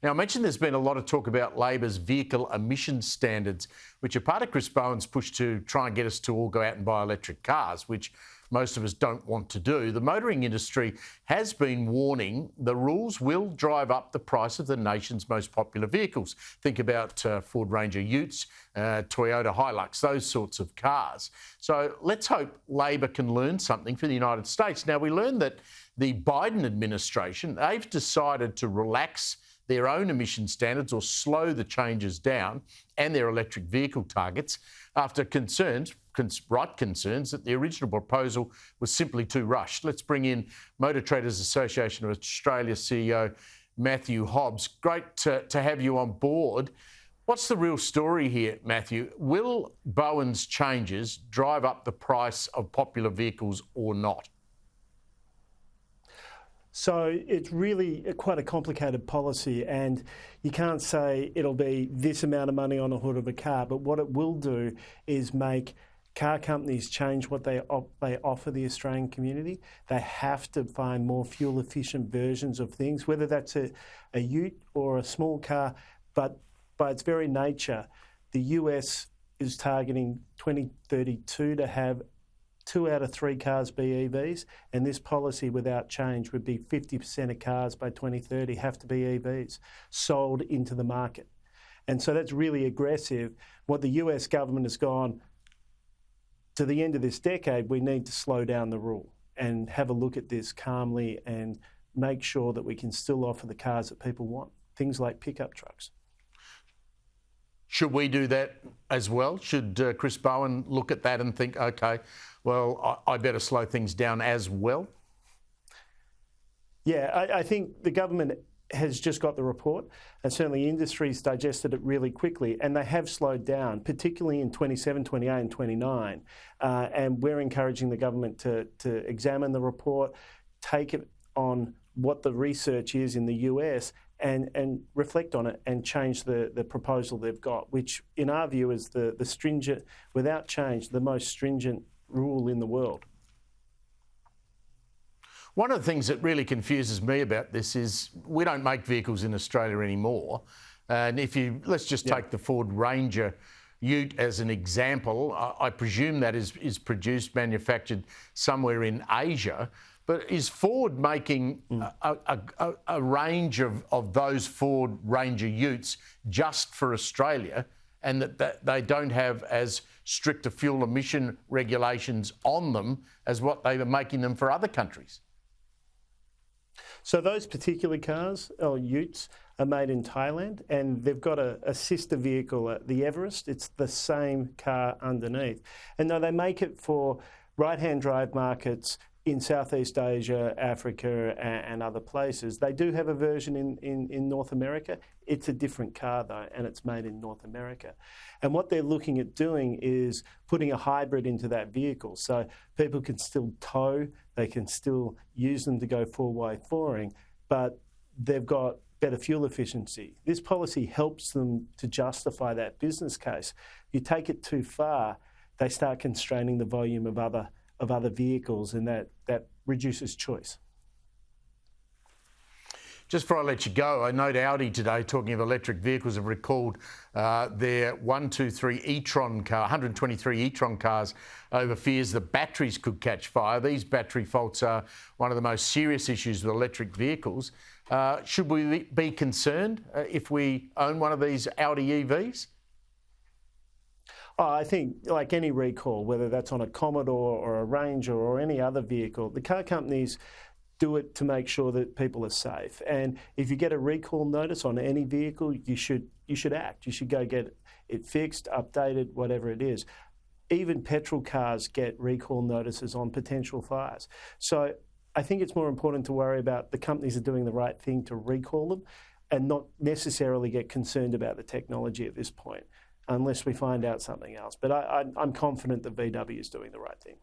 Now, I mentioned there's been a lot of talk about Labor's vehicle emissions standards, which are part of Chris Bowen's push to try and get us to all go out and buy electric cars, which most of us don't want to do. The motoring industry has been warning the rules will drive up the price of the nation's most popular vehicles. Think about Ford Ranger Utes, Toyota Hilux, those sorts of cars. So let's hope Labor can learn something for the United States. Now, we learned that the Biden administration, they've decided to relax their own emission standards or slow the changes down and their electric vehicle targets after right concerns that the original proposal was simply too rushed. Let's bring in Motor Traders Association of Australia CEO Matthew Hobbs. Great to have you on board. What's the real story here, Matthew? Will Bowen's changes drive up the price of popular vehicles or not? So it's really quite a complicated policy, and you can't say it'll be this amount of money on the hood of a car, but what it will do is make car companies change what they offer the Australian community. They have to find more fuel-efficient versions of things, whether that's a ute or a small car, but by its very nature, the US is targeting 2032 to have 2 out of 3 cars be EVs, and this policy without change would be 50% of cars by 2030 have to be EVs sold into the market. And so that's really aggressive. What the US government has gone, to the end of this decade, we need to slow down the rule and have a look at this calmly and make sure that we can still offer the cars that people want, things like pickup trucks. Should we do that as well? Should Chris Bowen look at that and think, OK, well, I better slow things down as well? Yeah, I think the government has just got the report, and certainly industry's digested it really quickly, and they have slowed down, particularly in 27, 28 and 29. And we're encouraging the government to examine the report, take it on what the research is in the US and reflect on it and change the proposal they've got, which in our view is the stringent, without change, the most stringent rule in the world. One of the things that really confuses me about this is we don't make vehicles in Australia anymore. And let's just take the Ford Ranger Ute as an example. I presume that is produced, manufactured somewhere in Asia. But is Ford making a range of those Ford Ranger Utes just for Australia, and that they don't have as strict a fuel emission regulations on them as what they were making them for other countries? So those particular cars, or Utes, are made in Thailand, and they've got a sister vehicle, the Everest. It's the same car underneath. And no, they make it for right-hand drive markets in Southeast Asia, Africa, and other places. They do have a version in North America. It's a different car, though, and it's made in North America. And what they're looking at doing is putting a hybrid into that vehicle. So people can still tow, they can still use them to go four-way foring, but they've got better fuel efficiency. This policy helps them to justify that business case. You take it too far, they start constraining the volume of other vehicles, and that reduces choice. Just before I let you go, I note Audi today, talking of electric vehicles, have recalled their 123 e-tron car, 123 e-tron cars over fears that batteries could catch fire. These battery faults are one of the most serious issues with electric vehicles. Should we be concerned if we own one of these Audi EVs? Oh, I think, like any recall, whether that's on a Commodore or a Ranger or any other vehicle, the car companies do it to make sure that people are safe. And if you get a recall notice on any vehicle, you should act. You should go get it fixed, updated, whatever it is. Even petrol cars get recall notices on potential fires. So I think it's more important to worry about the companies are doing the right thing to recall them and not necessarily get concerned about the technology at this point, unless we find out something else. But I'm confident that VW is doing the right thing.